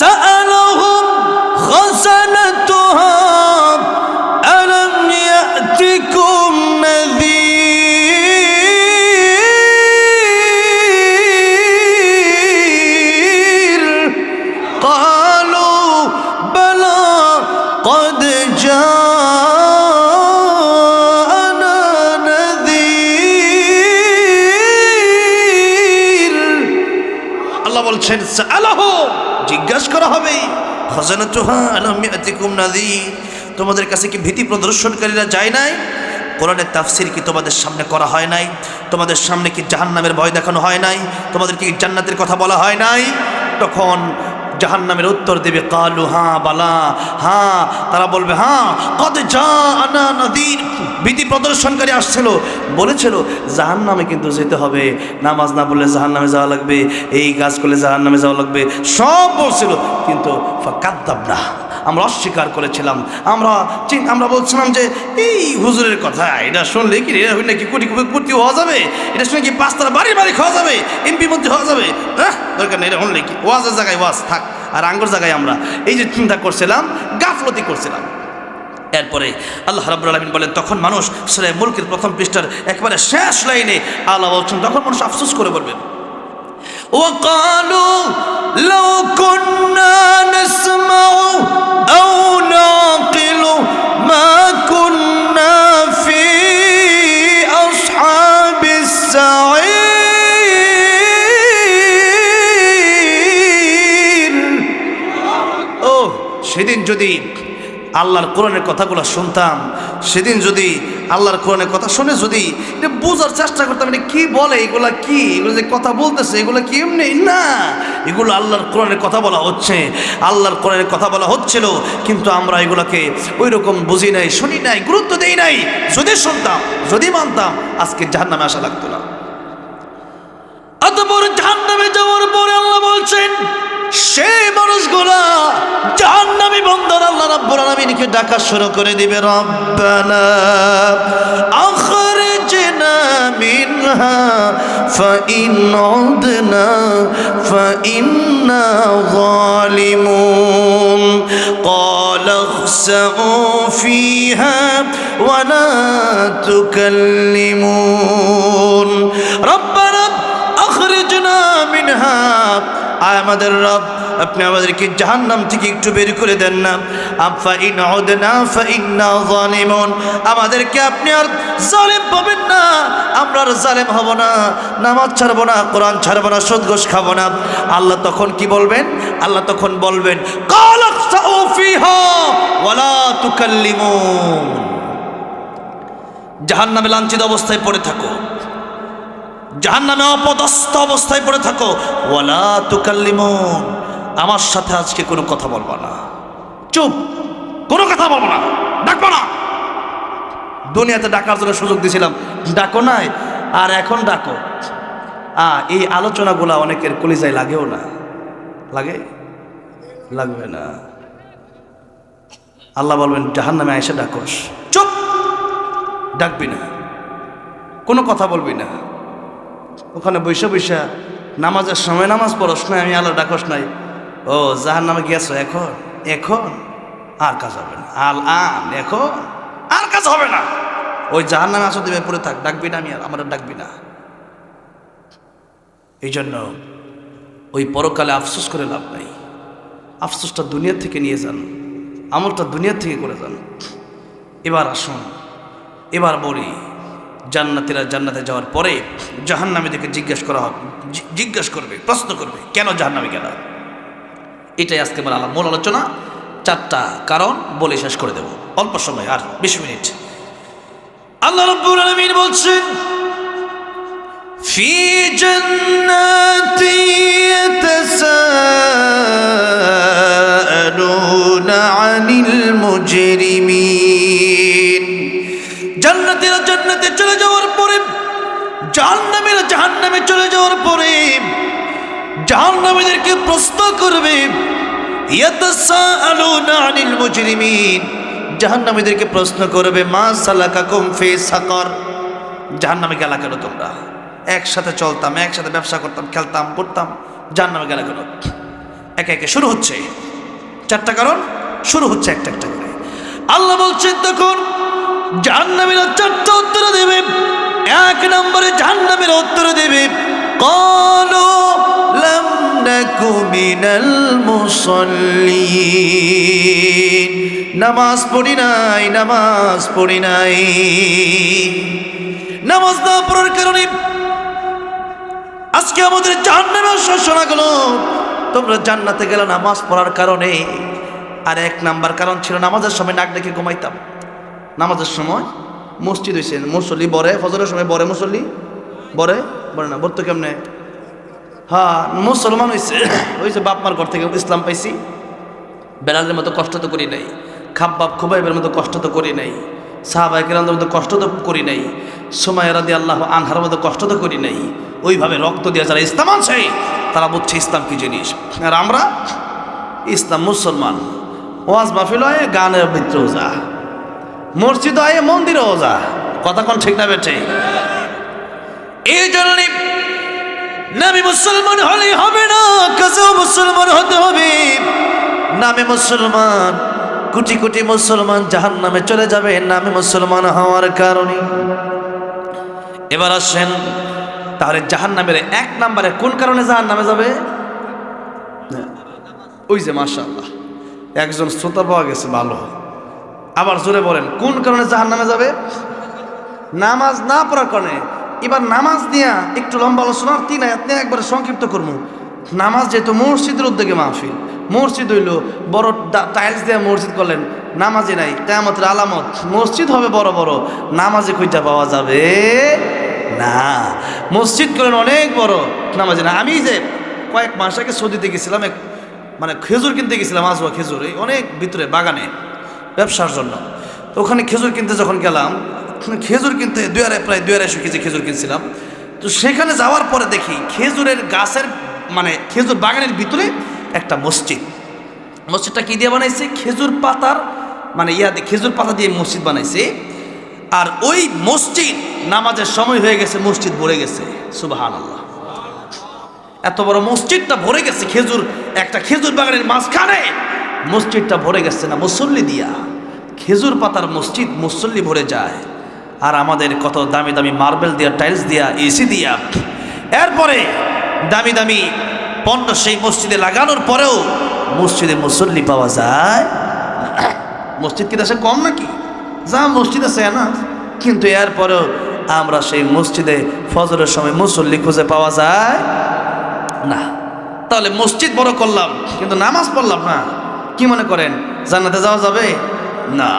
سألهم خزنتها ألم يأتكم نذير قالوا بلى قد جاءنا نذير الله বলছেন সাআলাহু জিজ্ঞাসা করা হবে খাজানাতুহা আলাম ইয়াতিকুম নাযীর তোমাদের কাছে কি ভীতি প্রদর্শনকারীরা যায় নাই? কোরআনের তাফসীর কি তোমাদের সামনে করা হয় নাই? তোমাদের সামনে কি জাহান্নামের ভয় দেখানো হয় নাই? তোমাদের কি জান্নাতের কথা বলা হয় নাই? তখন জাহান্নামের উত্তর দেবে কালু হ্যাঁ বালা হ্যাঁ, তারা বলবে হ্যাঁ কদ জাআনা নাযীর, ভীতি প্রদর্শনকারী আসছিল, বলেছিল জাহান্নামে কিন্তু যেতে হবে, নামাজ না পড়লে জাহান্নামে যাওয়া লাগবে, এই কাজ করলে জাহান্নামে যাওয়া লাগবে, সব বলছিল, কিন্তু ফাকাদ্দাবনা, আমরা অস্বীকার করেছিলাম। আমরা বলছিলাম যে এই হুজুরের কথা, এটা শুনলে কি এটা হইলে কি কোটি কোটি হওয়া যাবে, এটা শুনে কি পাঁচতারা বাড়ি খাওয়া যাবে, এমপি মন্ত্রী হওয়া যাবে, হ্যাঁ দরকার নেই, এটা শুনলে কি ওয়াজের জায়গায় ওয়াজ থাক, আর আঙ্গুর জায়গায় আমরা এই যে চিন্তা করছিলাম, গাফলতি করছিলাম। এরপরে আল্লাহ রাব্বুল আলামিন বলেন, তখন মানুষ সূরা মুলকের প্রথম পৃষ্ঠার একেবারে শেষ লাইনে আল্লাহ বলছেন, তখন মানুষ আফসোস করে বলবেন وقالوا لو كنا نسمع أو نعقل ما كنا في أصحاب السعير সেদিন যদি আল্লাহর কোরআনের কথাগুলো শুনতাম, সেদিন যদি আল্লাহর কোরআনের কথা শুনে যদি এটা বোঝার চেষ্টা করতাম, এটা কি বলে, এগুলা কি, এগুলো যে কথা বলতেছে এগুলো কি এমনি না, এগুলো আল্লাহর কোরআনের কথা বলা হচ্ছে, আল্লাহর কোরআনের কথা বলা হচ্ছিল, কিন্তু আমরা এগুলোকে ওই রকম বুঝি নাই, শুনি নাই, গুরুত্ব দেই নাই। যদি শুনতাম, যদি মানতাম, আজকে জাহান্নামে আসা লাগতো না। অতঃপর জাহান্নামে যাওয়ার পরে আল্লাহ বলছেন, সেই মানুষগুলা জাহান্নামী বান্দারা আল্লাহ রাব্বুল আলামিনকে ডাকা শুরু করে দিবে, রব্বানা আখরিজনা মিনহা ফাইন উদনা ফাইন্না যালিমুন ক্বালা ইখসাউ ফিহা ওয়া লা তুকাল্লিমুন রব্বানা আখরিজনা মিনহা, আয় আমাদের রব, আপনি আমাদেরকে জাহান্নাম থেকে একটু বের করে দেন না। আফা ইন উদনা ফাইন্না যালিমুন, আমাদেরকে আপনি আর জালেম পাবেন না, আমরা আর জালেম হব না, নামাজ ছাড়বো না, কোরআন ছাড়বো না, সুদ ঘুষ খাবো না। আল্লাহ তখন কি বলবেন? আল্লাহ তখন বলবেন ক্বালা ইখসাউ ফিহা ওয়া লা তুকাল্লিমুন, জাহান্নামে লাঞ্ছিত অবস্থায় পড়ে থাকো, জাহান্নামে অপদস্থ অবস্থায় পড়ে থাকো, ওয়ালা তুকাল্লিমুন, আমার সাথে আজকে কোনো কথা বলবা না, চুপ, কোনো কথা বলবো না, ডাকবো না। দুনিয়াতে ডাকার জন্য সুযোগ দিয়েছিলাম, ডাকো নাই, আর এখন ডাকো। এই আলোচনাগুলা অনেকের কলিজায় লাগেও না, লাগে, লাগবে না। আল্লাহ বলবেন জাহান্নামে এসে ডাকোস, চুপ, ডাকবি না, কোনো কথা বলবি না, ওখানে বৈশা বৈশা নামাজের সময় নামাজ পড়স না, আমি আল্লাহ ডাকস নাই, ও জাহান্নামে গেছো, এখন এখন আর কাজ হবে না, এখন আর কাজ হবে না, ওই জাহান্নামে আসো দেবে পড়ে থাক, ডাকবি না, আমি আর আমার ডাকবি না। এই জন্য ওই পরকালে আফসোস করে লাভ নাই, আফসোসটা দুনিয়া থেকে নিয়ে যান, আমলটা দুনিয়া থেকে করে যান। এবার আসুন, এবার বলি, জান্নাতীরা জান্নাতে যাওয়ার পরে জাহান্নামীদেরকে জিজ্ঞেস করবে, প্রশ্ন করবে, কেন জাহান্নামী গেল? এটাই আজকে আমার মূল আলোচনা। 4টা কারণ বলে শেষ করে দেব, অল্প সময়, আর 20 মিনিট। আল্লাহ রাব্বুল আলামিন বলছেন, ফি জান্নাতি ইয়াতাসাআলুনা আনিল মুজরিমিন, জান্নাতীরা জান্নাতে চলে যাওয়ার পরে, জাহান্নামীরা জাহান্নামে চলে যাওয়ার পরে জাহান্নামীদেরকে প্রশ্ন করবে, ইয়াতাসাআলুনা আনিল মুজরিমিন, জাহান্নামীদেরকে প্রশ্ন করবে, মা সালাকাকুম ফি সাকার, জাহান্নামে গেলা কেন তোমরা? একসাথে চলতাম, একসাথে ব্যবসা করতাম, খেলতাম, পড়তাম, জাহান্নামে গেলা কেন? একে একে শুরু হচ্ছে, 4টা কারণ শুরু হচ্ছে একটা একটা করে। আল্লাহ বলছেন তখন জাহান্নামীরা 4টা উত্তর দেবে। 1 নম্বরে জাহান্নামীরা উত্তর দেবে, ক্বালু লাম নাকু মিনাল মুসাল্লিন, নামাজ পড়ি নাই, নামাজ পড়ি নাই। নামাজ না পড়ার কারণে আজকে আমাদের জাহান্নামের শোনা গেল। তোমরা জান্নাতে গেলে নামাজ পড়ার কারণে। আর 1 নাম্বার কারণ ছিল নামাজের সময় নাক ডেকে ঘুমাইতাম। নামাজের সময় মসজিদ হয়েছে, মুসল্লি বরে, ফজরের সময় বরে, মুসল্লি বরে বলে না, বলতো কেমনে? হ্যাঁ, মুসলমান হয়েছে বাপ মার ঘর থেকে ইসলাম পাইছি। বেলালের মতো কষ্ট তো করি নাই, খাব্বাব খুবাইবের মতো কষ্ট তো করি নাই, সাহাবায়ে কেরামদের মতো কষ্ট তো করি নাই, সুমাইয়া রাদিয়াল্লাহু আনহার মতো কষ্ট তো করি নাই। ওইভাবে রক্ত দিয়ে যারা ইসলাম আনছে তারা বুঝছে ইসলাম কি জিনিস। আর আমরা ইসলাম মুসলমান, ওয়াজ মাহফিল হয় গানের ভিতরেও যা, মসজিদ হয় মন্দিরেও যা, কথা কোন ঠিক না বেঠে? এই জন্য নামে মুসলমান হলেই হবে না, কাছেও মুসলমান হতে হবে। নামে মুসলমান, কোটি কোটি মুসলমান জাহান্নামে চলে যাবে নামে মুসলমান হওয়ার কারণে। এবার আসেন, তাহলে জাহান্নামের 1 নম্বরে কোন কারণে জাহান্নামে যাবে? ওই যে মাশাআল্লাহ একজন শ্রোতা পাওয়া গেছে, ভালো। আবার জোরে বলেন, কোন কারণে জাহান্নামে যাবে? নামাজ না পড়ার কারণে। এবার নামাজ নিয়ে একটু লম্বা আলোচনার 3 আয়াত নিয়ে একবারে সংক্ষিপ্ত করবো। নামাজ যেহেতু মসজিদের উদ্যোগে মাহফিল, মসজিদ হইল বড় টাইলস দিয়ে মসজিদ করলেন, নামাজে নাই, কিয়ামতের আলামত। মসজিদ হবে বড় বড়, নামাজে কইটা পাওয়া যাবে না। মসজিদ করলেন অনেক বড়, নামাজে না। আমি যে কয়েক মাস আগে সৌদিতে গেছিলাম, মানে খেজুর কিনতে গেছিলাম, আজওয়া খেজুর, অনেক ভিতরে বাগানে ব্যবসার জন্য। তো ওখানে খেজুর কিনতে যখন গেলাম, খেজুর কিনতে প্রায় 2-250 কেজি খেজুর কিনছিলাম। তো সেখানে যাওয়ার পরে দেখি খেজুরের গাছের, মানে খেজুর বাগানের ভিতরে একটা মসজিদ। মসজিদটা কি দিয়ে বানাইছে? খেজুর পাতার, মানে খেজুর পাতা দিয়ে মসজিদ বানাইছে। আর ওই মসজিদ নামাজের সময় হয়ে গেছে, মসজিদ ভরে গেছে। সুবহানাল্লাহ, এত বড় মসজিদটা ভরে গেছে, খেজুর একটা খেজুর বাগানের মাঝখানে মসজিদটা ভরে গেছে না মুসল্লি দিয়া। খেজুর পাতার মসজিদ, মুসল্লি ভরে যায়। আর আমাদের কত দামি দামি মার্বেল দিয়া, টাইলস দিয়া, এসি দিয়া, এরপরে দামি দামি পণ্য সেই মসজিদে লাগানোর পরেও মসজিদে মুসল্লি পাওয়া যায়। মসজিদ কি দেশে কম নাকি? যা মসজিদ আছে না, কিন্তু এরপরেও আমরা সেই মসজিদে ফজরের সময় মুসল্লি খুঁজে পাওয়া যায় না। তাহলে মসজিদ বড় করলাম কিন্তু নামাজ পড়লাম না, কি মনে করেন জান্নাতে যাওয়া যাবে না?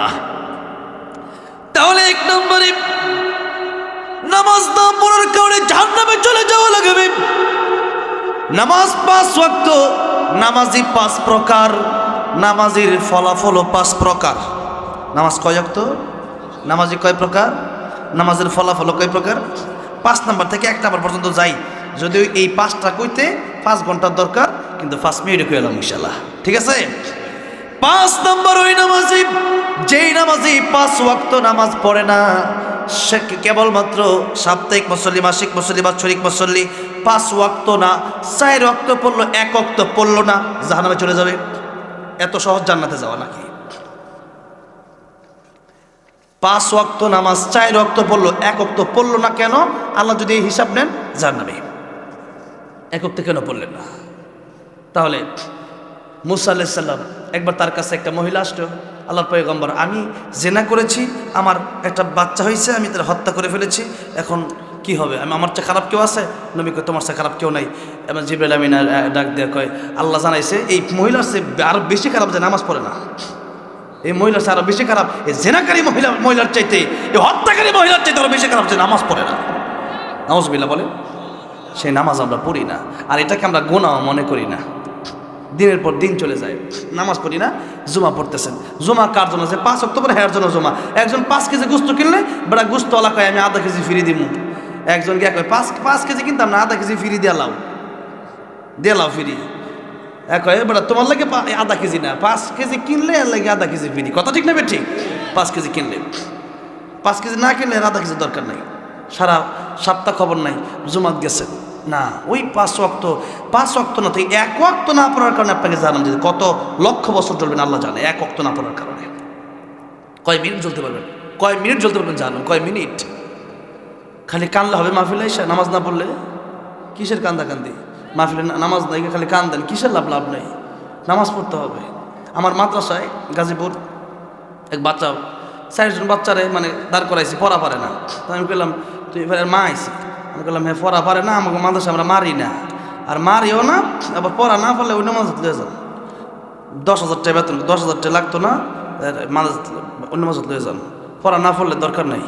তাহলে 1 নম্বরে নামাজ না পড়ার কারণে জাহান্নামে চলে যাওয়া লাগবে। নামাজ 5 ওয়াক্ত, নামাজি 5 প্রকার, নামাজির ফলাফল 5 প্রকার। নামাজ কয় ওয়াক্ত? নামাজি কয় প্রকার? নামাজের ফলাফল কয় প্রকার? 5 নম্বর থেকে 1 নম্বর পর্যন্ত যাই। যদিও এই 5টা কইতে 5 ঘন্টার দরকার, কিন্তু 5 মিনিটে কইলাম ইনশাআল্লাহ, ঠিক আছে? 5 নম্বর ওই নামাজি, যেই নামাজি 5 ওয়াক্ত নামাজ পড়ে না, সে কেবলমাত্র সাপ্তাহিক মুসল্লি, মাসিক মুসল্লি, বাৎসরিক মুসল্লি। 5 ওয়াক্ত না, 4 ওয়াক্ত পড়লো, 1 ওয়াক্ত পড়লো না, জাহান্নামে চলে যাবে। এত সহজ জান্নাতে যাওয়া নাকি? 5 ওয়াক্ত নামাজ, 4 ওয়াক্ত পড়লো, 1 ওয়াক্ত পড়লো না, কেন? আল্লাহ যদি এই হিসাব নেন জাহান্নামে। 1 ওয়াক্ত কেন পড়লেন না? তাহলে মুসা আলাইহিস সালাম একবার তার কাছে একটা মহিলা আসলো, আল্লাহর পয়গম্বর, আমি জেনা করেছি, আমার একটা বাচ্চা হয়েছে, আমি তার হত্যা করে ফেলেছি, এখন কি হবে? আমার চেয়ে খারাপ কেউ আছে? নবী কয়, তোমার চেয়ে খারাপ কেউ নাই। এবার জিবরাইল আমিন ডাক দিয়ে কয়, আল্লাহ জানাইছে এই মহিলার চেয়ে আরো বেশি খারাপ, যে নামাজ পড়ে না। এই মহিলার চেয়ে আরো বেশি খারাপ, এই জেনাকারী মহিলার চাইতে, এই হত্যাকারী মহিলার চাইতে আরো বেশি খারাপ, যে নামাজ পড়ে না। নাউজুবিল্লাহ বলে। সেই নামাজ আমরা পড়ি না, আর এটাকে আমরা গুনাহ মনে করি না। দিনের পর দিন চলে যায়, নামাজ পড়ি না। জুমা পড়তেছেন, জুমা কার জন্য? যে 5 অক্টোবর হেয়ার জন্য জুমা। একজন 5 কেজি গোস্ত কিনলে বেড়া গোস্তওয়ালা কয় আমি আধা কেজি ফ্রি দিব। একজন গিয়া কয় 5 কেজি কিনতাম না, আধা কেজি ফ্রি দিয়ে লাও ফ্রি। কয় বেড়া তোমার লাগে আধা কেজি না, 5 কেজি কিনলে এর লাগে আধা কেজি ফ্রি। কথা ঠিক না বে? ঠিক। 5 কেজি কিনলে, 5 কেজি না কিনলে আধা কেজি দরকার নাই। সারা সপ্তাহ খবর নাই, জুমাত গেছেন, না, ওই 5 ওয়াক্ত না, তো 1 ওয়াক্ত না পড়ার কারণে আপনাকে জানান যে কত লক্ষ বছর চলবেন আল্লাহ জানে। 1 ওয়াক্ত না পড়ার কারণে কয় মিনিট জ্বলতে পারবেন, কয় মিনিট জ্বলতে পারবেন জানুন, কয় মিনিট। খালি কানলে হবে মাহফিলে এসে নামাজ না পড়লে? কিসের কান্দাকান্দি? মাহফিলে নামাজ নাই, খালি কান্দেন, কিসের লাভ নেই, নামাজ পড়তে হবে। আমার মাদ্রাসায় গাজীপুর এক বাচ্চা, 4 জন বাচ্চারে মানে দাঁড় করাইছি, পড়া পারে না। তো আমি বললাম তুই এবার মা আইসি, আমি বললাম হ্যাঁ পড়া পারে না, আমাকে মাদ্রাসা আমরা মারি না, আর মারিও না, আবার পড়া না পারলে ওই নামাজ লয়ে যান, 10,000 টাকা বেতন, 10,000 টাকা লাগতো না, অন্য মাছ লয়ে যান, পড়া না পড়লে দরকার নেই।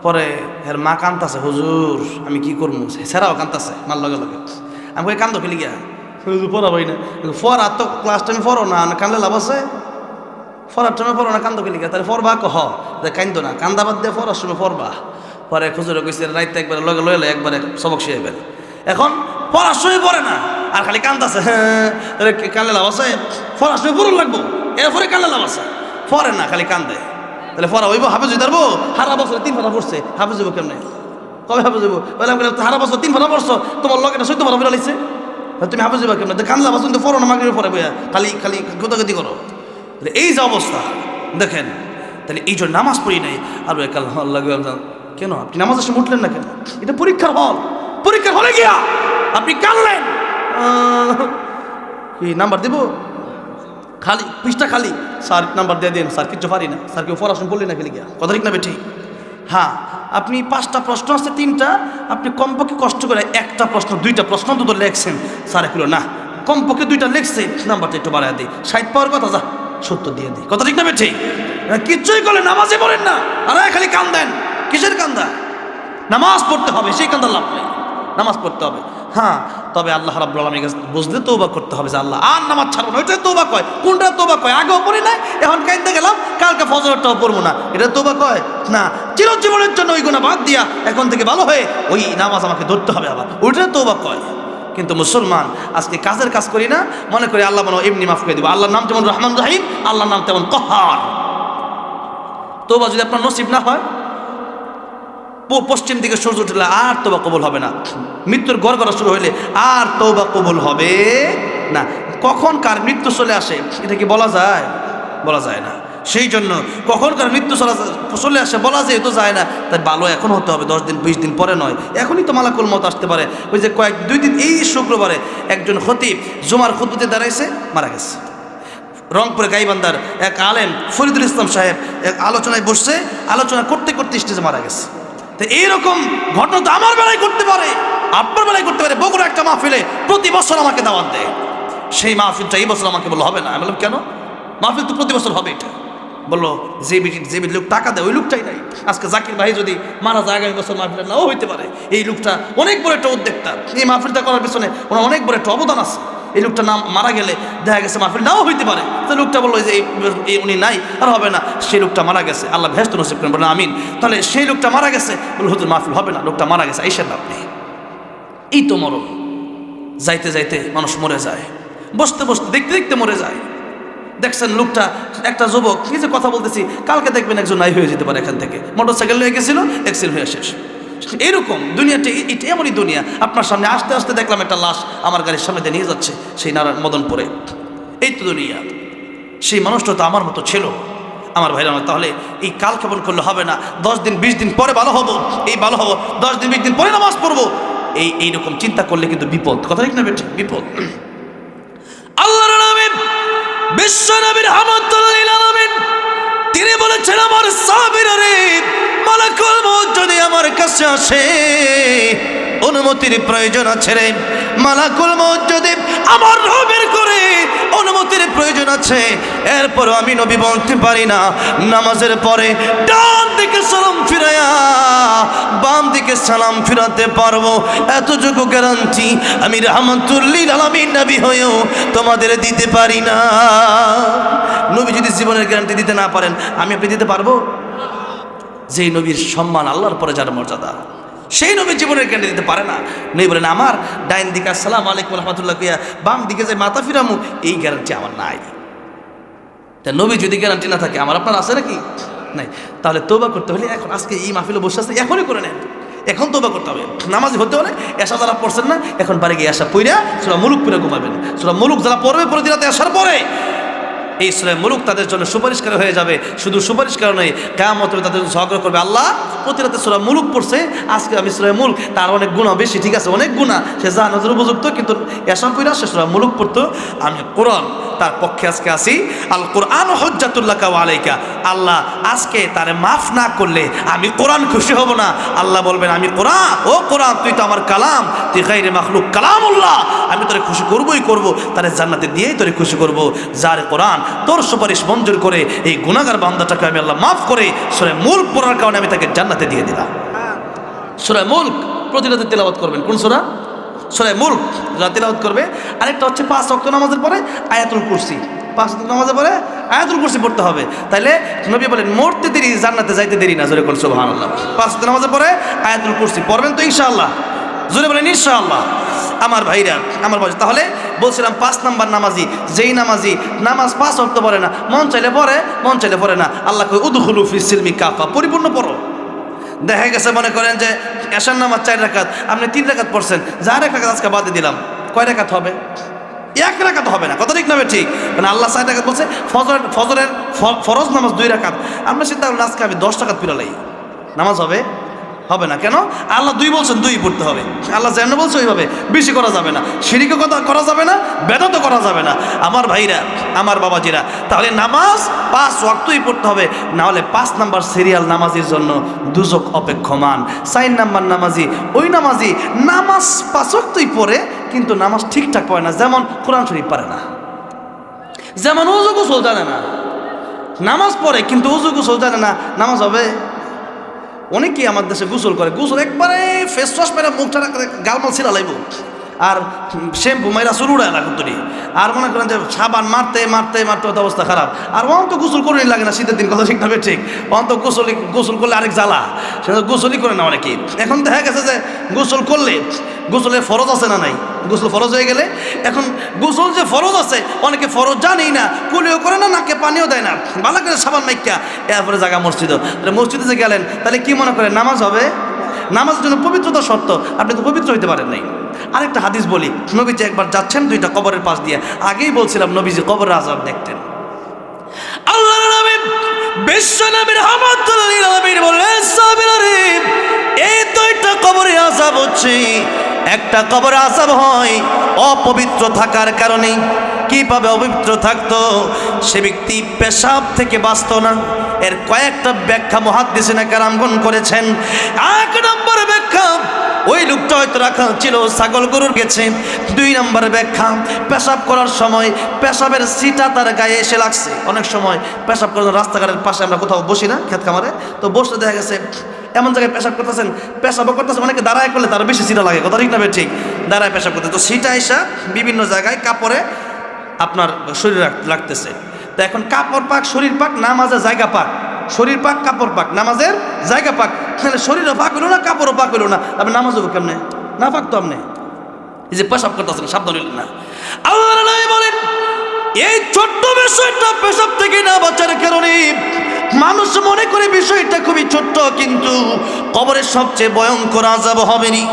পরে এর মা কান্দাছে, হুজুর আমি কি করবো, সেরাও কান্দাছে মার লগে লগে। আমি কই কান্দো খেলি গিয়া, হুজুর পড়া পাই না, পড়া তো ক্লাস টাইমে পড়ো না, কান্দলে লাভ আছে? পড়ার টাইমে পড়ো না, কান্দো খেলি গিয়া, তাহলে পড়বা কান্দো না, কান্দা বাদ দিয়ে পড়ার সময় পড়বা। পরে খুচুরে কইছে রাইতে একবারে লগে লইলে একবারে সবক শিখাইবেন। এখন পড়ার সময় পড়ে না আর খালি কান্দাছে, হ্যাঁ কানলে লাভ আছে? পড়ার সময় পড়ুন লাগবো, এরপরে কানলে লাভ আছে? পড়ে না, খালি কান্দে। তাহলে পড়া হইব, হাফেজ হইতে পারবো? হারা বছরে 3 ফাটা পড়ছে, হাফেজ হইব কেমনে? কবে হাফেজ হইব? হারা বছর 3 ফাটা পড়ছো, তোমার লগে 14 ফাটা পড়া লাগছে, তুমি হাফেজ হইবা কেমনে? কানলা বাসন তো পড়ো না, মাগরিবের পরে বইয়া খালি খালি গোদাগতি করো। এই যে অবস্থা দেখেন, তাহলে এই জন্য নামাজ পড়ি নাই। আর কাল লাগবে কেন? আপনি নামাজ এসে উঠলেন না কেন? এটা পরীক্ষার হল, পরীক্ষার হলে গিয়া আপনি কানলেন, কি নাম্বার দিব? খালি পৃষ্ঠা খালি, স্যার নাম্বার দিয়ে দিন, স্যার কিচ্ছু পারি না, স্যার কেউ পড়াশোনা বললি না খেলে গিয়া, কথা ঠিক না বেঠি? হ্যাঁ, আপনি 5টা প্রশ্ন আছে 3টা, আপনি কমপক্ষে কষ্ট করে 1টা প্রশ্ন 2টা প্রশ্ন তো লেখছেন, স্যার এগুলো না কমপক্ষে 2টা লেখছে, নাম্বারটা একটু বাড়ায় দিই, 60 পাওয়ার কথা, যা 70 দিয়ে দিই, কথা ঠিক না বেঠি? কিচ্ছুই করলে নামাজে পড়েন না, আরে খালি কান্দেন, কিসের কান্দা? নামাজ পড়তে হবে, সেই কান্দার লাভ নেই, নামাজ পড়তে হবে। হ্যাঁ, তবে আল্লাহ রাব্বুল আলামিনের কাছে বুঝলে তওবা করতে হবে যে আল্লাহ আর নামাজ ছাড়বো না, ওইটাই তওবা কয়। কোনটা তওবা কয়? আগেও পড়ি নাই, এখন কাইন্দে গেলাম, কালকে ফজরটাও পড়বো না, এটা তওবা কয় না। চিরজীবনের জন্য ওই গুনাহ বাদ দিয়া এখন থেকে ভালো হয়ে ওই নামাজ আমাকে ধরতে হবে, আবার ওইটাই তওবা কয়। কিন্তু মুসলমান আজকে কাজের কাজ করি না, মনে করি আল্লাহ মনে এমনি মাফ করে দিব। আল্লাহর নাম যেমন রহমান রহিম, আল্লাহর নাম তেমন কহার। তওবা যদি আপনার নসিব না হয়, পশ্চিম দিকে সূর্য উঠলে আর তওবা কবুল হবে না, মৃত্যুর গড়গড়া শুরু হইলে আর তওবা কবুল হবে না। কখন কার মৃত্যু চলে আসে এটা কি বলা যায়? বলা যায় না। সেই জন্য কখন কার মৃত্যু চলে আসে বলা যায় তো যায় না, তাই ভালো এখন হতে হবে, 10 দিন 20 দিন পরে নয়, এখনই তো মালাকুল মত আসতে পারে। ওই যে 2 দিন, এই শুক্রবারে একজন খতিব জুমার খুতবাতে দাঁড়াইছে, মারা গেছে। রংপুরে গাইবান্ধার এক আলেম ফরিদুল ইসলাম সাহেব এক আলোচনায় বসছে, আলোচনা করতে করতে স্টেজে মারা গেছে। তো এইরকম ঘটনা তো আমার বেলায় করতে পারে, আপনার বেলায় করতে পারে। বগুড়া একটা মাহফিলে প্রতি বছর আমাকে দাওয়াত দেয়, সেই মাহফিলটা এই বছর আমাকে বললো হবে না। আমি বললাম কেন? মাহফিল তো প্রতি বছর হবে। এটা বললো যে লোক টাকা দেয় ওই লোকটাই নাই। আজকে জাকির ভাই যদি মারা যায় আগামী বছর মাহফিল নাও হইতে পারে। এই লোকটা অনেক বড় একটা উদ্যোক্তা, এই মাহফিলটা করার পিছনে ওনার অনেক বড় একটা অবদান আছে। এই লোকটা নাম মারা গেলে দেখা গেছে মাহফিল নাও হইতে পারে। তো লোকটা বললো যে উনি নাই, আর হবে না, সেই লোকটা মারা গেছে, আল্লাহ ভেস্ত নসিব করেন, বলে আমিন। তাহলে সেই লোকটা মারা গেছে, বলে হুজুর মাহফিল হবে না, লোকটা মারা গেছে, এইসব লাভ নেই। এই তো মরণ, যাইতে যাইতে মানুষ মরে যায়, বসতে বসতে দেখতে দেখতে মরে যায়। দেখছেন লোকটা, একটা যুবক, কি যে কথা বলতেছি, কালকে দেখবেন একজন নাই হয়ে যেতে পারে, এখান থেকে মোটরসাইকেল হয়ে গেছিল, অ্যাক্সিডেন্ট হয়ে শেষ। এরকম দুনিয়াটা, এটা এমনই দুনিয়া। আপনার সামনে আসতে আসতে দেখলাম একটা লাশ আমার গাড়ির সামনে দিয়ে নিয়ে যাচ্ছে, সেই নারায়ণ মদনপুরে। এই তো দুনিয়া। সেই মানুষটা তো আমার মতো ছিল। আমার ভাইরা, তাহলে এই কাল কেমন করলে হবে না, 10 দিন 20 দিন পরে ভালো হবো, এই ভালো হবো, 10 দিন 20 দিন পরে নামাজ পড়বো, এইরকম চিন্তা করলে কিন্তু বিপদ, কথা ঠিক না বেঠি? বিপদ। আল্লাহর নবী বিশ্ব নবীর রহমাতুল লিল আলামিন তিনি বলেছেন, আমার সাহাবীরা রে, মালাকুল মউত যদি আমার কাছে আসে, অনুমতির প্রয়োজন আছে রে। মালাকুল মউত যদি আমার রূহ বের করে, অনুমতির প্রয়োজন আছে। এরপর আমি নবী বলতে পারি না, নামাজের পরে ডান দিকে সালাম ফিরাইয়া বাম দিকে সালাম ফিরাতে পারবো, এতটুকু গ্যারান্টি আমি রহমাতুল লিল আলামিন নবী হয়েও তোমাদের দিতে পারি না। নবী যদি জীবনের গ্যারান্টি দিতে না পারেন, আমি আপনি দিতে পারবো? যেই নবীর সম্মান আল্লাহর পরে যার মর্যাদা, সেই নবী জীবনের গ্যারান্টি দিতে পারে না। নবী বলেন, আমার ডাইন দিকে আসসালামু আলাইকুম রহমতুল্লাহ কিয়া বাম দিকে যে মাথা ফিরামু, এই গ্যারান্টি আমার নাই। তা নবী যদি গ্যারান্টি না থাকে, আমার আপনার আছে নাকি? নাই। তাহলে তওবা করতে হলে এখন, আজকে এই মাহফিলে বসে আছে, এখনই করে নেন, এখন তওবা করতে হবে। নামাজি হতে হলে এশা যারা পড়ছেন না, এখন বাড়ি গিয়ে এশা পইরা সূরা মুলুক পড়ে ঘুমাবেন। সূরা মুলুক যারা পড়বে প্রতি রাতে এশার পরে, এই সূরা মুলুক তাদের জন্য সুপারিশকারী হয়ে যাবে। শুধু সুপারিশকারী নয়, কিয়ামত হবে তাদের জন্য ঝগড়া করবে, আল্লাহ প্রতি রাতে সূরা মুলুক পড়ছে, আজকে আমি সূরা মুলক, তার অনেক গুনাহ বেশি, ঠিক আছে অনেক গুনাহ, সে জান্নাতের উপযুক্ত, কিন্তু এশা পইরা সে সূরা মুলুক পড়তো, আমি কোরআন তার পক্ষে আজকে আসি। আল কোরআন হুজ্জাতুল লাকা ওয়া আলাইকা, আল্লাহ আজকে তারে মাফ না করলে আমি কোরআন খুশি হব না। আল্লাহ বলবেন, আমি কোরআন, ও কোরআন তুই তো আমার কালাম, তুই গায়রে মাখলুক কালামুল্লাহ, আমি তোরে খুশি করবই করব, তারে জান্নাতে দিয়েই তোরে খুশি করব। যার কোরআন তোর সুপারিশ মঞ্জুর করে এই গুনাহগার বান্দাটাকে আমি আল্লাহ মাফ করে সূরা মুলক পড়ার কারণে আমি তাকে জান্নাতে দিয়ে দিলাম। সূরা মুলক প্রতি রাতে তেলাওয়াত করবেন। কোন সূরা? সূরা মুলক রাতে তেলাওয়াত করবে। আরেকটা হচ্ছে 5 ওয়াক্ত নামাজের পরে আয়াতুল কুরসি, 5 ওয়াক্ত নামাজের পরে আয়াতুল কুরসি পড়তে হবে। তাইলে নবী বলেন মরতে দেরি জান্নাতে যাইতে দেরি না। জোরে কোন সুবহানাল্লাহ। 5 ওয়াক্ত নামাজের পরে আয়াতুল কুরসি পড়বেন তো ইনশাআল্লাহ। জোরে বলেন ইনশাআল্লাহ। আমার ভাইরা, আমার ভাই, তাহলে বলছিলাম 5 নাম্বার নামাজি, যেই নামাজি নামাজ 5 ওয়াক্ত পড়ে না, মন চাইলে পড়ে, মন চাইলে পড়ে না, আল্লাহ কই উদখুলু ফিস সিলমি কাফা, পরিপূর্ণ পড়ো। দেখা গেছে মনে করেন যে এশার নামাজ 4 রাকাত, আপনি 3 রাকাত পড়ছেন, যার 1 রাকাত আজকে বাদে দিলাম, কয় রাকাত হবে? 1 রাকাত হবে না। কথা ঠিক না ঠিক? মানে আল্লাহ 4 রাকাত বলছে, ফজরের ফরজ নামাজ 2 রাকাত, আমরা চিন্তা করলাম আজকে আমি 10 রাকাত পিরালাই, নামাজ হবে? হবে না। কেন? আল্লাহ 2 বলছেন, 2 পড়তে হবে। আল্লাহ যেন বলছে ওইভাবে, বেশি করা যাবে না, শিরকও করা যাবে না, বেদাতও করা যাবে না। আমার ভাইরা, আমার বাবাজিরা, তাহলে নামাজ 5 ওয়াক্তই পড়তে হবে, না হলে 5 নাম্বার সিরিয়াল নামাজির জন্য দুজক অপেক্ষমান। 4 নাম্বার নামাজি ওই নামাজি নামাজ 5 ওয়াক্তই পড়ে, কিন্তু নামাজ ঠিকঠাক পড়ে না। যেমন কোরআন শরীফ পারে না, যেমন ওযু গোসল জানে না, নামাজ পড়ে কিন্তু ওযু গোসল জানে না, নামাজ হবে? অনেকেই আমার দেশে গোসল করে, গোসল একবারে ফেস ওয়াশ মেরে মুখটা গালমাল ছিলা লাইব, আর শ্যাম্পু মাইরা চুল উড়ায় না কুতুরি, আর মনে করেন যে সাবান মারতে মারতে মারতে অবস্থা খারাপ। আর অন্ত গোসল করে লাগে না শীতের দিন, কথা ঠিক না ঠিক? অন্ত গোসল করলে আরেক জ্বালা, সেটা গোসলই করে না অনেকেই। এখন দেখা গেছে যে গোসল করলে, গোসলের ফরজ আছে না নাই? গোসল ফরজ হয়ে গেলে, এখন গোসল যে ফরজ আছে অনেকে ফরজ জানেই না, কুলিও করে না, নাকে পানিও দেয় না, ভালো করে সাবান মাইকা এরপরে জায়গা মসজিদে যে গেলেন, তাহলে কি মনে করেন নামাজ হবে? নামাজের জন্য পবিত্রতা শর্ত, আপনি তো পবিত্র হইতে পারেন নাই। আরেকটা হাদিস বলি, নবীজি একবার যাচ্ছেন 2টা কবরের পাশ দিয়ে, আগেই বলছিলাম নবীজি কবরের আযাব দেখতেন। আল্লাহর নবী বিশ্ব নবী রাহমাতুল লিল আলামিন বললেন, সাহাবীরা, এই 2টা কবরে আযাব হচ্ছে। একটা কবরে আযাব হয় অপবিত্র থাকার কারণে। কিভাবে অপবিত্র থাকতো? সে ব্যক্তি পেশাব থেকে বাঁচত না। এর কয়েকটা ব্যাখ্যা মুহাদ্দিসিনে কেরামগণ করেছেন। 1 নম্বর ব্যাখ্যা, ওই লোকটা হয়তো রাখা ছিল ছাগল গরুর গেছে। 2 নম্বর ব্যাখ্যা, পেশাব করার সময় পেশাবের সিটা তার গায়ে এসে লাগছে। অনেক সময় পেশাব করার রাস্তাঘাটের পাশে আমরা কোথাও বসি না, ক্ষেত খামারে, তো বসতে দেখা গেছে এমন জায়গায় পেশাব করতেছেন, পেশাবও করতেছেন, অনেকে দাঁড়ায় করলে তার বেশি সিটা লাগে, কথা ঠিক না ঠিক? দাঁড়ায় পেশাব করতে, তো সিটা এসা বিভিন্ন জায়গায় কাপড়ে আপনার শরীর লাগতেছে। তো এখন কাপড় পাক, শরীর পাক, নামাজের জায়গা পাক, শরীর পাক, কাপড় পাক, নামাজের জায়গা পাক, তাহলে শরীরও পাক হলো না, কাপড়ও পাক হলো না, আপনি নামাজ হবো কেমনে? না পাক তো আপনি এই যে পেশাব করতেছেন, সাবধান হইলেন না। আল্লাহর নবী বলেন, এই ছোট্ট বিষয়টা পেশাব থেকে না বাঁচার কারণে মানুষ মনে করে বিষয়টা খুবই ছোট্ট, কিন্তু কবরের সবচেয়ে ভয়ঙ্কর আযাব হবে নি।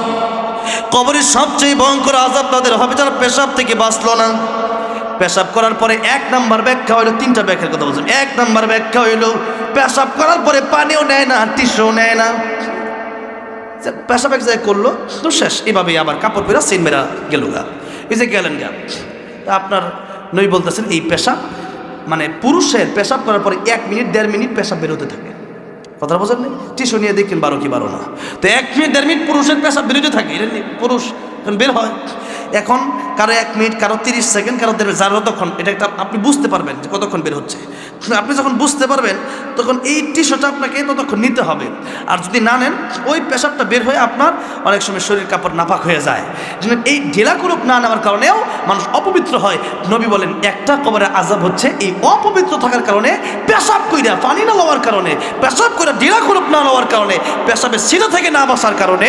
কবরের সবচেয়ে ভয়ঙ্কর আযাব তাদের হবে যারা পেশাব থেকে বাঁচলো না। পেশাব করার পরে 1 নাম্বার ব্যাখ্যা হইল, 3টা ব্যাখ্যার কথা বলছেন। 1 নাম্বার ব্যাখ্যা হইল, পেশাব করার পরে পানিও নেয় না, টিস্যুও নেয় না, পেশাব এক জায়গায় করলো তো শেষ, এভাবেই আবার কাপড় পরা সিন মেরা গেল গা, এই যে গেলেন গা। আপনার নবী বলতেছেন, এই পেশাব মানে পুরুষের পেশাব করার পরে 1 মিনিট 1.5 মিনিট পেশাব বেরোতে থাকে। কথা বোঝেন নেই? টিস্যু নিয়ে দেখেন 12 কি 12 না, তো 1 মিনিট 1.5 মিনিট পুরুষের পেশাব বেরোতে থাকে, পুরুষ বের হয়। এখন কারো 1 মিনিট, কারো 30 সেকেন্ড, কারো যার যতক্ষণ, এটা একটা আপনি বুঝতে পারবেন যে কতক্ষণ বের হচ্ছে। আপনি যখন বুঝতে পারবেন তখন এই টিস্যুটা আপনাকে ততক্ষণ নিতে হবে। আর যদি না নেন, ওই পেশাবটা বের হয়ে আপনার অনেক সময় শরীর কাপড় নাপাক হয়ে যায়। এই ঢিলাকুলুপ না নেওয়ার কারণেও মানুষ অপবিত্র হয়। নবী বলেন, একটা কবরে আযাব হচ্ছে এই অপবিত্র থাকার কারণে, পেশাব কইরা পানি না লওয়ার কারণে, পেশাব কইরা ঢিলাকুলুপ না লওয়ার কারণে, পেশাবের সিধা থেকে না বাঁচার কারণে।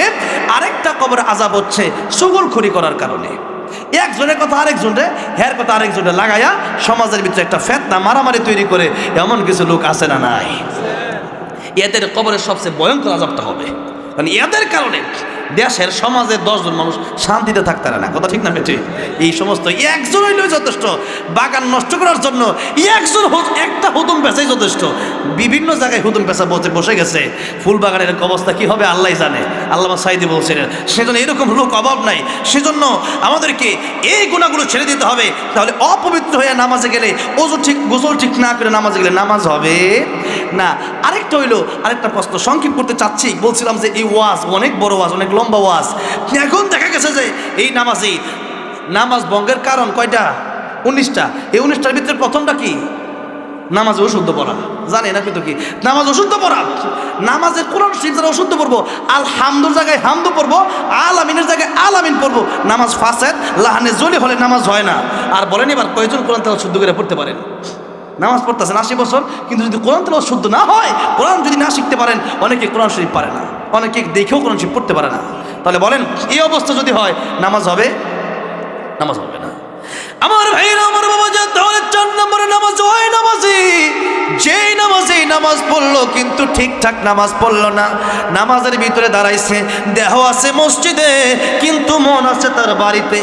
আরেকটা কবরে আযাব হচ্ছে চুগলখড়ি করার কারণে। একজনের কথা আরেকজনের, হের কথা আরেকজনের লাগাইয়া সমাজের ভিতরে একটা ফেতনা মারামারি তৈরি করে এমন কিছু লোক আছে না নাই? এদের কবরের সবচেয়ে ভয়ঙ্কর আযাবটা হবে। কারণ এদের কারণে দেশের সমাজে 10 জন মানুষ শান্তিতে থাকতে পারে না, কথা ঠিক না বেঠে? এই সমস্ত একজন হইলেও যথেষ্ট, বাগান নষ্ট করার জন্য একজন একটা হুতুম পেঁচাই যথেষ্ট। বিভিন্ন জায়গায় হুতুম পেঁচা বসে গেছে, ফুল বাগানের অবস্থা কি হবে আল্লাহ জানে। আল্লামা সাইদি বলছিলেন সেজন্য এরকম লোক অভাব নাই। সেজন্য আমাদেরকে এই গুণাগুলো ছেড়ে দিতে হবে, তাহলে অপবিত্র হয়ে নামাজে গেলে গোসল ঠিক না করে নামাজে গেলে নামাজ হবে না। আরেকটা হইলো, আরেকটা প্রশ্ন সংক্ষেপ করতে চাচ্ছি। বলছিলাম যে এই ওয়াজ অনেক বড় ওয়াজ, অনেক লম্বা ওয়াজ। এখন দেখা গেছে যে এই নামাজ ভঙ্গের কারণ কয়টা? 19টা। এই 19টার ভিতরে প্রথমটা কি? নামাজে অশুদ্ধ পড়া। জানেন না কিন্তু কি নামাজ অশুদ্ধ পড়া? নামাজের কোরআন শরীফ যারা অশুদ্ধ পড়বো, আলহামদুর জায়গায় হামদু পড়বো, আলামিনের জায়গায় আলামিন পড়বো, নামাজ ফাসেদ লাহানে জলি হলে নামাজ হয় না। আর বলেন এবার কয়জন কোরআন তেলাওয়াত শুদ্ধ করে পড়তে পারেন? নামাজ পড়তেছেন 80 বছর, কিন্তু যদি কোরআন তেলাওয়াত শুদ্ধ না হয়, কোরআন যদি না শিখতে পারেন, অনেকে কোরআন শরীফ পারে না, অনেকে দেখেও কোরআন শরীফ পড়তে পারে না। তাহলে বলেন এই অবস্থা যদি হয় নামাজ হবে? নামাজ হবে না। আমার ভাইরা, আমার বাবা, যা তাহলে 4 নম্বরে নামাজ হয় নামাজি যেই নামাজ পড়লো কিন্তু ঠিকঠাক নামাজ পড়লো না, নামাজের ভিতরে দাঁড়াইছে, দেহ আছে মসজিদে কিন্তু মন আছে তার বাড়িতে।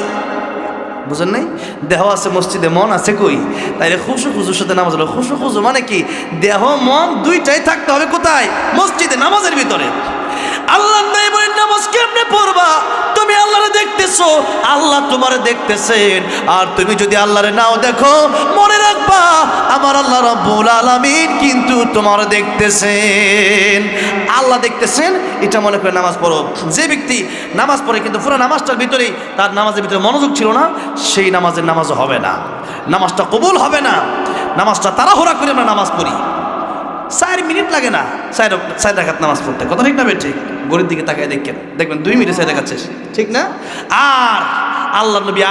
বুঝেন নাই? দেহ আছে মসজিদে, মন আছে কই? তাইলে খুশুর সাথে নামাজ হলো। খুশু মানে কি? দেহ মন দুইটাই থাকতে হবে কোথায়? মসজিদে, নামাজের ভিতরে। আল্লাহ নাই বলেন নামাজ কেমনে পড়বা? তুমি আল্লাহরে দেখতেছো, আল্লাহ তোমারে দেখতেছেন। আর তুমি যদি আল্লাহরে নাও দেখো, মনে রাখবা আমার আল্লাহ রাব্বুল আলামিন কিন্তু তোমার দেখতেছেন। আল্লাহ দেখতেছেন এটা মনে করে নামাজ পড়ো। যে ব্যক্তি নামাজ পড়ে কিন্তু পুরো নামাজটার ভিতরেই তার নামাজের ভিতরে মনোযোগ ছিল না, সেই নামাজও হবে না, নামাজটা কবুল হবে না। নামাজটা তাড়াহুড়া করে আমরা নামাজ পড়ি, 4 মিনিট লাগে না 4 রাকাত নামাজ পড়তে, কথা ঠিক না বেঠি? গরিব দিকে তাকায় দেখবেন 2 মিনিটে 4 রাকাত শেষ, ঠিক না? আর আল্লাহ নবী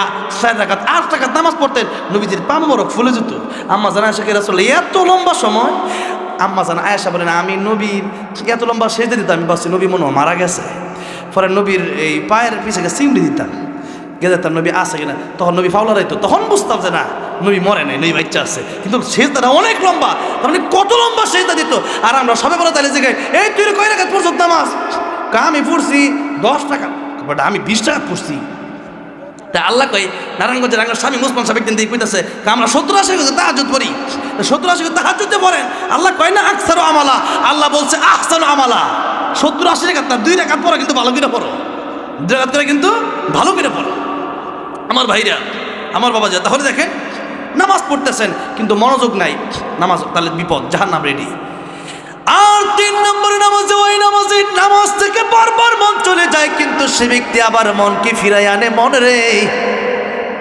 4 রাকাত 8 রাকাত নামাজ পড়তেন, নবীজির পা মোবারক ফুলে যেত। আম্মা জানা আয়েশা রাসূল এত লম্বা সময়, আম্মা জানা আয়েশা বলেন আমি নবীর এত লম্বা সেজদা দিতাম, আমি ভাবছি নবী মনে হয় মারা গেছে। পরে নবীর এই পায়ের পিছনে চিমড়ি দিতাম, গেতাম নবী আছে কিনা, তখন নবী ফাউলা রাইতো, তখন বুঝতাম যে না নবী মরে নাই, নবী বাচ্চা আছে। কিন্তু সেজদাটা অনেক লম্বা, মানে কত লম্বা সেজদা দিত। আর আমরা সবাই বলে তাহলে জায়গায় এই তুই কয় রাকাত পড়ছ নামাজ? আমি পড়ছি 10 টাকা, বাট আমি 20 টাকা পড়ছি। তা আল্লাহ কই নারায়ণগঞ্জের রাঙ্গার স্বামী মুসলমান সাহেব একদিন দিয়ে কইতাছে আমরা 70-80 করে তাহাজ্জুদ পড়ি, 70-80 করে তাহাজ্জুদে পড়েন। আল্লাহ কয় না আকসারু আমালা, আল্লাহ বলছে আহসানু আমালা। 70-80 রাকাত না, 2 রাকাত পড়ো কিন্তু ভালো করে পড়ো, 2 রাকাত করে কিন্তু ভালো করে পড়ো। আমার ভাইরা, আমার বাবা যা, তাহলে দেখেন নামাজ পড়তেছেন কিন্তু মনোযোগ নাই, নামাজ তাহলে বিপদ, জাহান্নাম রেডি। আর 3 নম্বরে নামাজে ওই নামাজ থেকে বারবার মন চলে যায়, কিন্তু সে ব্যক্তি আবার মনকে ফিরাই আনে। মনে রে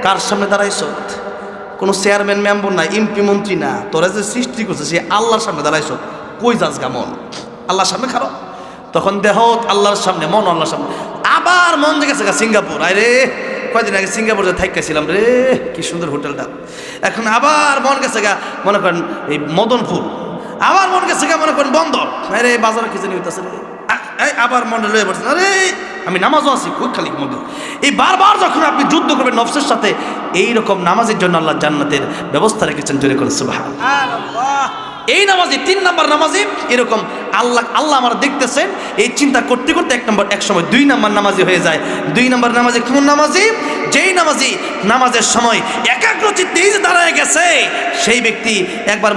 কার সামনে দাঁড়াইছ? কোনো চেয়ারম্যান মেম্বার না, এমপি মন্ত্রী না, তোরা যে সৃষ্টি করছে সে আল্লাহর সামনে দাঁড়াইছ। কই যাস গা মন? আল্লাহর সামনে খারাপ। তখন দেহ আল্লাহর সামনে, মন আল্লাহর সামনে। আবার মন গেছে গা সিঙ্গাপুর। আরে কয়দিন আগে সিঙ্গাপুরে থাইকাছিলাম রে, কি সুন্দর হোটেলটা। এখন আবার মন গেছে গা মনে করেন এই মদনপুর, আবার মন গেছে গা মনে করেন বন্দর। আরে বাজারে কি জানি হইতেছে রে, আবার মনে লয়ে পড়ছেন আরে আমি নামাজও আছি, খুব খালি মনে। এই বারবার যখন আপনি যুদ্ধ করবেন নফসের সাথে, এইরকম নামাজের জন্য আল্লাহ জান্নাতের ব্যবস্থা রেখেছেন। জোরে করে সুবহানাল্লাহ। এই নামাজি 3 নম্বর নামাজি এরকম আল্লাহ আমরা দেখতেছেন, এই চিন্তা করতে করতে এক সময় 2 নম্বর নামাজি হয়ে যায়। 2 নম্বর নামাজি কোন নামাজি? যেই নামাজি নামাজের সময় একাগ্র চিত্তে দাঁড়ায় গেছে, সেই ব্যক্তি একবার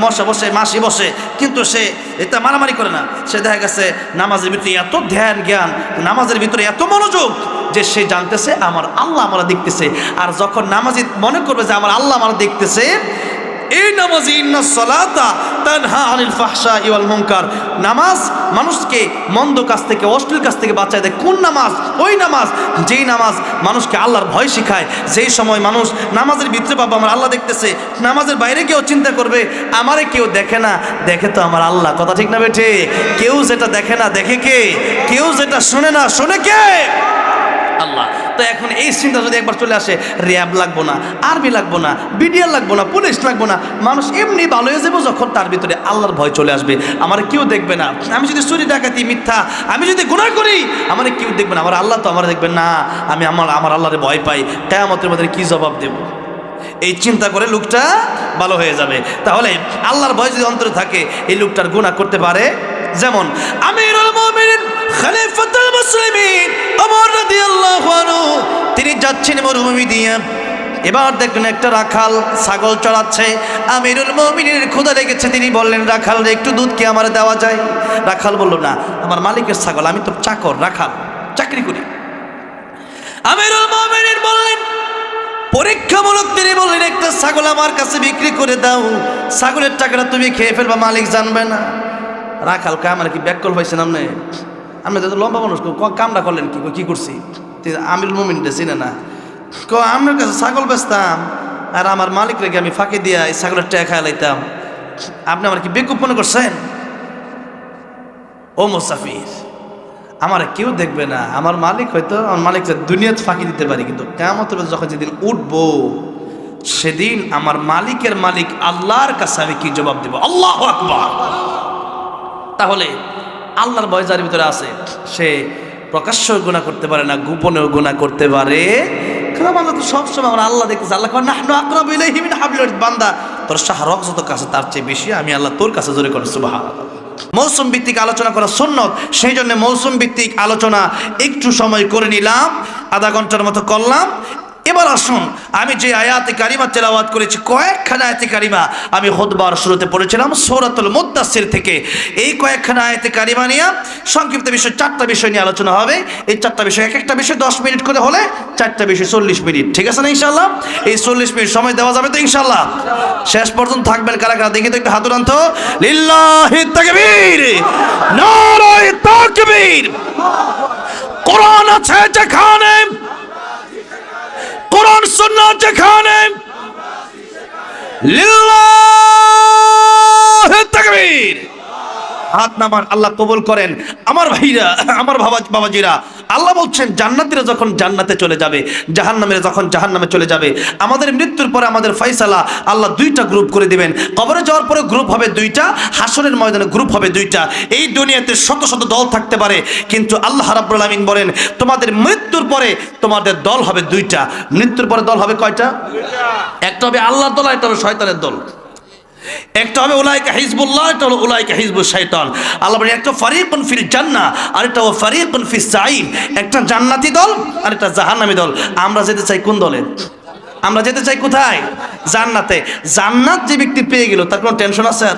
মাসি বসে কিন্তু সে এটা মারামারি করে না। সে দেখা গেছে নামাজের ভিতরে এত ধ্যান জ্ঞান, নামাজের ভিতরে এত মনোযোগ যে সে জানতেছে আমার আল্লাহ আমরা দেখতেছে। আর যখন নামাজি মনে করবে যে আমার আল্লাহ আমরা দেখতেছে, এই নামাজ ইন্নাস সালাতা তানহা আনিল ফাহশাই ওয়াল মুনকার, নামাজ মানুষকে মন্দ কাজ থেকে, অশ্লীল কাজ থেকে বাঁচায় দেয়। কোন নামাজ? ওই নামাজ যেই নামাজ মানুষকে আল্লাহর ভয় শিখায়। যেই সময় মানুষ নামাজের ভিতরে পাবো আমার আল্লাহ দেখতেছে, নামাজের বাইরে কেউ চিন্তা করবে আমারে কেউ দেখে না, দেখে তো আমার আল্লাহ, কথা ঠিক না বেঠে? কেউ যেটা দেখে না দেখে কে? কেউ যেটা শোনে না শোনে কে? আল্লাহ। তো এখন এই চিন্তা যদি একবার চলে আসে, র্যাব লাগবো না, আর্মি লাগবো না, বিডিআর লাগবো না, পুলিশ লাগবো না, মানুষ এমনি ভালো হয়ে যাবো যখন তার ভিতরে আল্লাহর ভয় চলে আসবে। আমার কেউ দেখবে না, আমি যদি চুরি ডাকাতি মিথ্যা, আমি যদি গুনাহ করি আমার কেউ দেখবে না, আমার আল্লাহ তো আমার দেখবেন না, আমি আমার আল্লাহরে ভয় পাই, কিয়ামতের মধ্যে কি জবাব দেব? এই চিন্তা করে লোকটা ভালো হয়ে যাবে। তাহলে আল্লাহর ভয় যদি অন্তরে থাকে, এই লোকটার গুনাহ করতে পারে যেমন আমিরুল মুমিনিন খলিফাতুল মুসলিমিন ওমর রাদিয়াল্লাহু আনহু তিনি যাচ্ছেন মরুভূমি দিয়ে, এবার দেখলেন একটা রাখাল ছাগল চড়াচ্ছে। আমিরুল মুমিনিনের ক্ষুধা লেগেছে, তিনি বললেন রাখাল একটু দুধ কি আমার দেওয়া যায়? রাখাল বলল না, আমার মালিকের ছাগল, আমি তো চাকর, রাখাল, চাকরি করি। আমিরুল মুমিনিন বললেন পরীক্ষামূলক, তিনি বললেন একটা ছাগল আমার কাছে বিক্রি করে দাও, ছাগলের টাকাটা তুমি খেয়ে ফেলবা, মালিক জানবে না। রাখাল কে আমার কি ব্যাককল হয়েছে নামনে, আমি তো লম্বা মানুষ, কামটা করলেন কি করছি? আমিরুল মুমিনিন চিনে না, আপনার কাছে ছাগল বেচতাম আর আমার মালিক রেখে আমি ফাঁকি দিয়া এই ছাগলের টাকা খায় লাইতাম, আপনি আমার কি বেকুব মনে করছেন? ও মুসাফির, আমার কেউ দেখবে না, আমার মালিক হয়তো আমার মালিক দুনিয়াতে ফাঁকি দিতে পারি, কিন্তু কিয়ামতের যখন যেদিন উঠবো সেদিন আমার মালিকের মালিক আল্লাহর কাছে আমি কি জবাব দেব? আল্লাহু আকবার। তাহলে আল্লাহর ভয় যার ভিতরে আছে সে প্রকাশ্য গুনাহ করতে পারে না, গোপনেও গুনাহ করতে পারে। বান্দা তো সবসময় আমরা আল্লাহ দেখতেছি, আল্লাহ নাহনু আকরাবু ইলাইহি মিন হাবলিল ওয়ারিদ, বান্দা তোর শাহরগ যত কাছে তার চেয়ে বেশি আমি আল্লাহ তোর কাছে, জোরে করে সুবহানাল্লাহ। মৌসুম ভিত্তিক আলোচনা করা সুন্নত, সেই জন্য মৌসুম ভিত্তিক আলোচনা একটু সময় করে নিলাম, আধা ঘন্টার মতো করলাম। এবার আসুন, আমি যে আয়াতে কারিমা তেলাওয়াত করেছি, কয়েকখানা আয়াতে কারিমা আমি খুতবার শুরুতে পড়েছিলাম সূরাতুল মুদ্দাসসির থেকে। এই কয়েকখানা আয়াতে কারিমা নিয়ে সংক্ষিপ্ত বিষয় 4টা বিষয় নিয়ে আলোচনা হবে। এই 4টা বিষয়, এক একটা বিষয় 10 মিনিট করে হলে 4টা বিষয় 40 মিনিট, ঠিক আছে না ইনশাআল্লাহ? এই 40 মিনিট সময় দেওয়া যাবে তো ইনশাআল্লাহ? শেষ পর্যন্ত থাকবেন কারা কারা দেখি তো একটু হাত উঠান তো। লিল্লাহি তাকবীর, নারায়ে তাকবীর। কোরআন আছে যেখানে, কোরআন সুন্নাত যেখানে, লিল্লাহি তাকবীর। হাত নামান, আল্লাহ কবুল করেন। আমার ভাইরা, আমার বাবাজিরা, আল্লাহ বলছেন জান্নাতীরা যখন জান্নাতে চলে যাবে, জাহান্নামীরা যখন জাহান্নামে চলে যাবে, আমাদের মৃত্যুর পরে আমাদের ফয়সালা আল্লাহ 2টা গ্রুপ করে দিবেন। কবরে যাওয়ার পরে গ্রুপ হবে 2টা, হাসরের ময়দানে গ্রুপ হবে 2টা। এই দুনিয়াতে শত শত দল থাকতে পারে, কিন্তু আল্লাহ রাব্বুল আলামিন বলেন তোমাদের মৃত্যুর পরে তোমাদের দল হবে 2টা। মৃত্যুর পরে দল হবে কয়টা? 2টা। একটা হবে আল্লাহর দল, একটা হবে শয়তানের দল। একটা হবে উলাইকা হিজবুল্লাহ, একটা হলো উলাইকা হিজবুশ শাইতান। আল্লাহ বলেন একটা ফারিকুন ফিল জান্নাহ আর একটা ফারিকুন ফিস সাঈর, একটা জান্নাতি দল আর একটা জাহান্নামী দল। আমরা যেতে চাই কোন দলে? আমরা যেতে চাই কোথায়? জান্নাতে। জান্নাত যে ব্যক্তি পেয়ে গেল তার কোনো টেনশন আছে? আর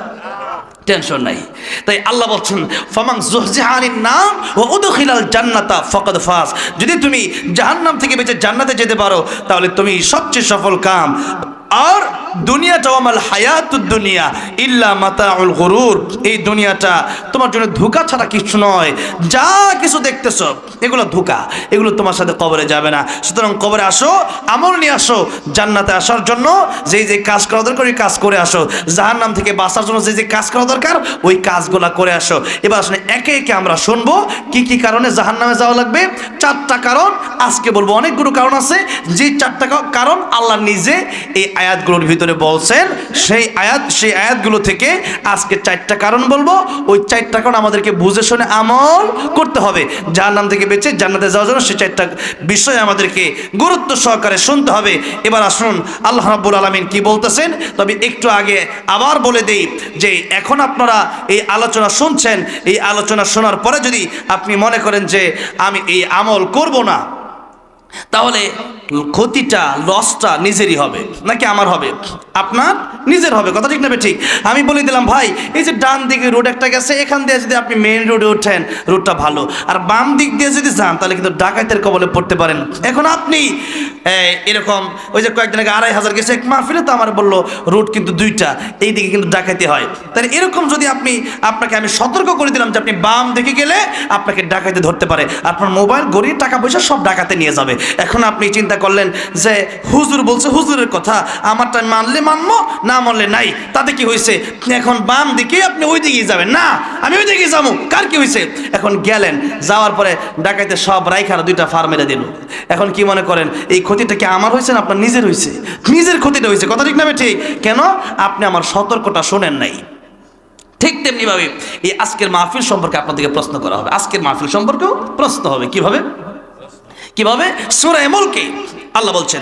টেনশন নাই। তাই আল্লাহ বলছেন ফামান যুহজিহা আনিন নার ওয়া উদখিলাল জান্নাতা ফাকাদ ফাজ, যদি তুমি জাহান্নাম থেকে বেঁচে জান্নাতে যেতে পারো তাহলে তুমি সবচেয়ে সফল কাম। আর দুনিয়াটা আমাল হায়াতুদ দুনিয়া ইল্লা মাতাউল গুরুর, এই দুনিয়াটা তোমার জন্য ধোঁকা ছাড়া কিছু নয়। যা কিছু দেখতেছো এগুলো ধোঁকা, এগুলো তোমার সাথে কবরে যাবে না। সুতরাং কবরে আসো, আমল নিয়ে আসো, জান্নাতে আসার জন্য যে যে কাজ করা দরকার ওই কাজ করে আসো, জাহান্নাম থেকে বাঁচার জন্য যে যে কাজ করা দরকার ওই কাজগুলো করে আসো। এবার আসলে একে একে আমরা শুনবো কি কি কারণে জাহান্নামে যাওয়া লাগবে। 4টা কারণ আজকে বলবো, অনেকগুলো কারণ আছে, যে 4টা কারণ আল্লাহ নিজে এই আয়াতগুলোর ভিতরে বলছেন। সেই আয়াতগুলো থেকে আজকে 4টা কারণ বলবো। ওই 4টা কারণ আমাদেরকে বুঝে শুনে আমল করতে হবে, জাহান্নাম থেকে বেঁচে জান্নাতে যাওয়ার জন্য সেই 4টা বিষয় আমাদেরকে গুরুত্ব সহকারে শুনতে হবে। এবার আসুন আল্লাহ রাব্বুল আলামিন কি বলতেছেন। তবে একটু আগে আবার বলে দেই যে এখন আপনারা এই আলোচনা শুনছেন, এই আলোচনা শোনার পরে যদি আপনি মনে করেন যে আমি এই আমল করব না, তাহলে ক্ষতিটা, লসটা নিজেরই হবে নাকি আমার হবে? আপনার নিজের হবে, কথা ঠিক না ঠিক? আমি বলে দিলাম ভাই এই যে ডান দিকে রোড একটা গেছে, এখান দিয়ে যদি আপনি মেইন রোডে ওঠেন রোডটা ভালো, আর বাম দিক দিয়ে যদি যান তাহলে কিন্তু ডাকাতের কবলে পড়তে পারেন। এখন আপনি এরকম ওই যে কয়েকদিন আগে 2500 গেছে এক মাহফিলে, তো আমার বললো রোড কিন্তু 2টা, এই দিকে কিন্তু ডাকাতি হয়। তাহলে এরকম যদি আপনাকে আমি সতর্ক করে দিলাম যে আপনি বাম দিকে গেলে আপনাকে ডাকাতি ধরতে পারে, আপনার মোবাইল, ঘড়ি, টাকা পয়সা সব ডাকাতে নিয়ে যাবে। এখন আপনি চিন্তা করলেন যে হুজুর বলছে, হুজুরের কথা আমারটা মানলে মানবো, না মানলে নাই, তাতে কি হয়েছে? এখন বাম দিকে আপনি ওই দিকেই যাবেন, না আমি ওই দিকেই যাবো, কার কি হয়েছে? এখন গেলেন, যাওয়ার পরে ডাকাইতে সব রাইখার 2টা ফার মেরে দিল। এখন কি মনে করেন এই ক্ষতিটা কি আমার হয়েছে না আপনার নিজের হয়েছে? নিজের ক্ষতিটা হয়েছে, কথা ঠিক না ঠিক? কেন? আপনি আমার সতর্কতা শোনেন নাই। ঠিক তেমনিভাবে এই আজকের মাহফিল সম্পর্কে আপনাদেরকে প্রশ্ন করা হবে, আজকের মাহফিল সম্পর্কেও প্রশ্ন হবে। কিভাবে? সূরা মুলকে আল্লাহ বলছেন